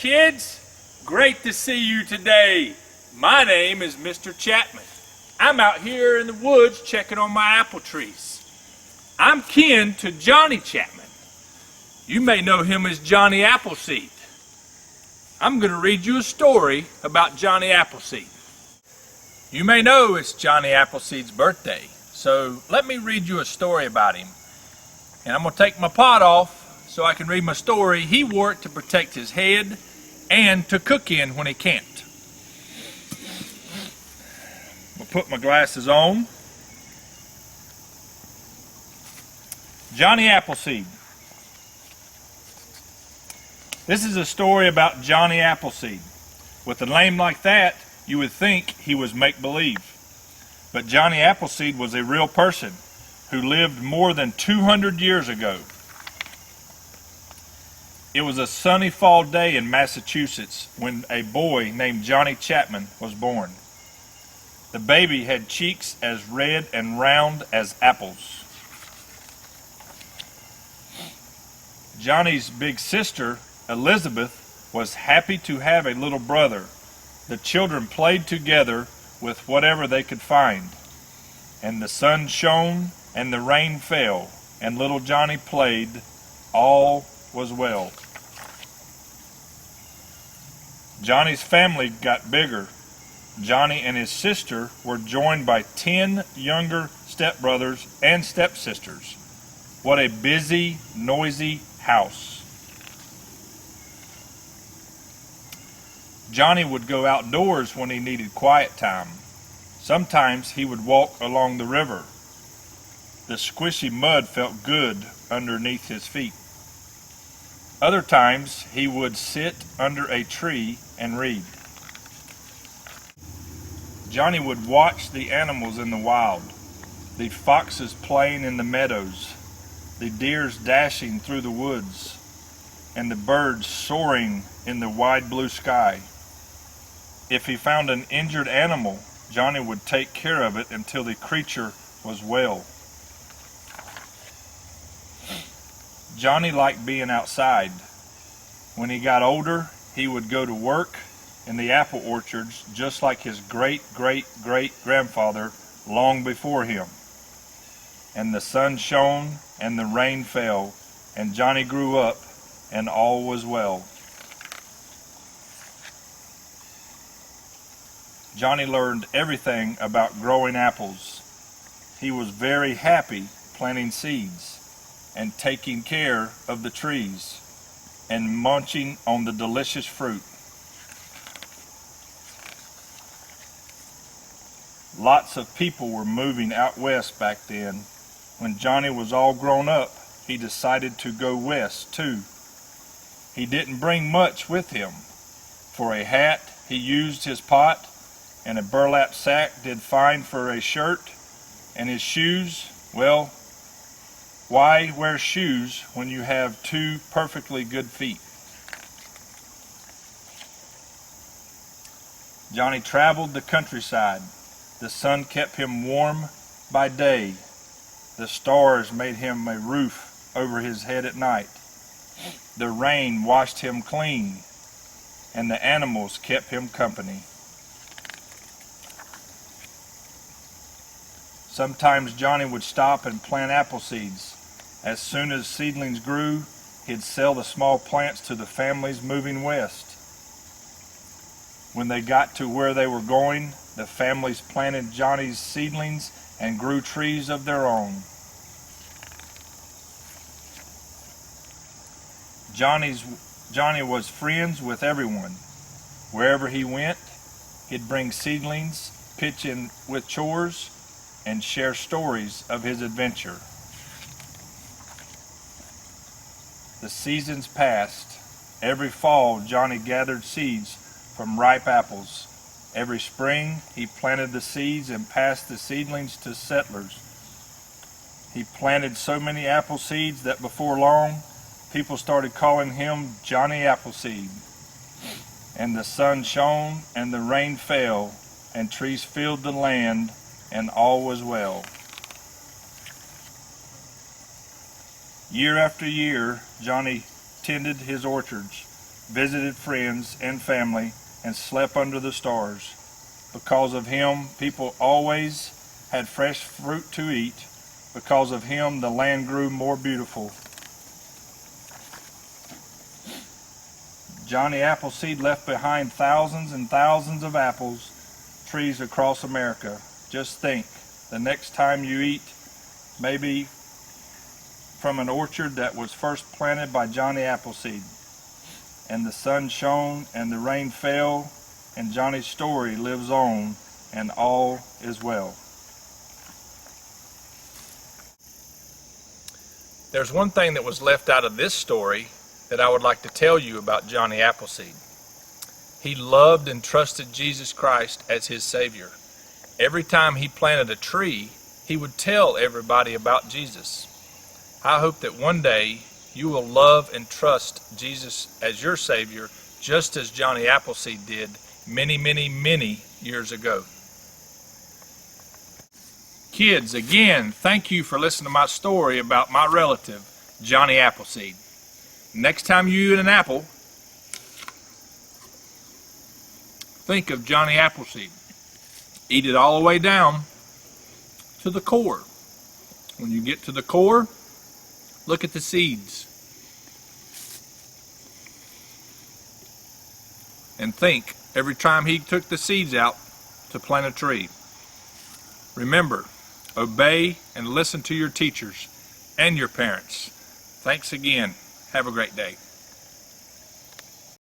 kids. Great to see you today. My name is Mr. Chapman. I'm out here in the woods checking on my apple trees. I'm kin to Johnny Chapman. You may know him as Johnny Appleseed. I'm going to read you a story about Johnny Appleseed. You may know it's Johnny Appleseed's birthday, so let me read you a story about him. And I'm going to take my pot off so I can read my story. He wore it to protect his head and to cook in when he can't. I'll put my glasses on. Johnny Appleseed. This is a story about Johnny Appleseed. With a name like that, you would think he was make-believe. But Johnny Appleseed was a real person who lived more than 200 years ago. It was a sunny fall day in Massachusetts when a boy named Johnny Chapman was born. The baby had cheeks as red and round as apples. Johnny's big sister, Elizabeth, was happy to have a little brother. The children played together with whatever they could find. And the sun shone and the rain fell, and little Johnny played. All was well. Johnny's family got bigger. Johnny and his sister were joined by 10 younger stepbrothers and stepsisters. What a busy, noisy house. Johnny would go outdoors when he needed quiet time. Sometimes he would walk along the river. The squishy mud felt good underneath his feet. Other times he would sit under a tree and read. Johnny would watch the animals in the wild, the foxes playing in the meadows, the deers dashing through the woods, and the birds soaring in the wide blue sky. If he found an injured animal, Johnny would take care of it until the creature was well. Johnny liked being outside. When he got older, he would go to work in the apple orchards just like his great-great-great-grandfather long before him. And the sun shone and the rain fell, and Johnny grew up, and all was well. Johnny learned everything about growing apples. He was very happy planting seeds and taking care of the trees and munching on the delicious fruit. Lots of people were moving out west back then. When Johnny was all grown up, he decided to go west too. He didn't bring much with him. For a hat, he used his pot, and a burlap sack did fine for a shirt, and his shoes, well, why wear shoes when you have two perfectly good feet? Johnny traveled the countryside. The sun kept him warm by day. The stars made him a roof over his head at night. The rain washed him clean, and the animals kept him company. Sometimes Johnny would stop and plant apple seeds. As soon as seedlings grew, he'd sell the small plants to the families moving west. When they got to where they were going, the families planted Johnny's seedlings and grew trees of their own. Johnny was friends with everyone. Wherever he went, he'd bring seedlings, pitch in with chores, and share stories of his adventure. The seasons passed. Every fall, Johnny gathered seeds from ripe apples. Every spring, he planted the seeds and passed the seedlings to settlers. He planted so many apple seeds that before long, people started calling him Johnny Appleseed. And the sun shone and the rain fell, and trees filled the land, and all was well. Year after year, Johnny tended his orchards. visited friends and family, and slept under the stars. Because of him, people always had fresh fruit to eat. Because of him, the land grew more beautiful. Johnny Appleseed left behind thousands and thousands of apples trees across America. Just think, the next time you eat, maybe from an orchard that was first planted by Johnny Appleseed. And the sun shone and the rain fell, and Johnny's story lives on, and all is well. There's one thing that was left out of this story that I would like to tell you about Johnny Appleseed. He loved and trusted Jesus Christ as his Savior. Every time he planted a tree, he would tell everybody about Jesus. I hope that one day you will love and trust Jesus as your Savior, just as Johnny Appleseed did many, many, many years ago. Kids, again, thank you for listening to my story about my relative, Johnny Appleseed. Next time you eat an apple, think of Johnny Appleseed. Eat it all the way down to the core. When you get to the core, look at the seeds. And think every time he took the seeds out to plant a tree. Remember, obey and listen to your teachers and your parents. Thanks again. Have a great day.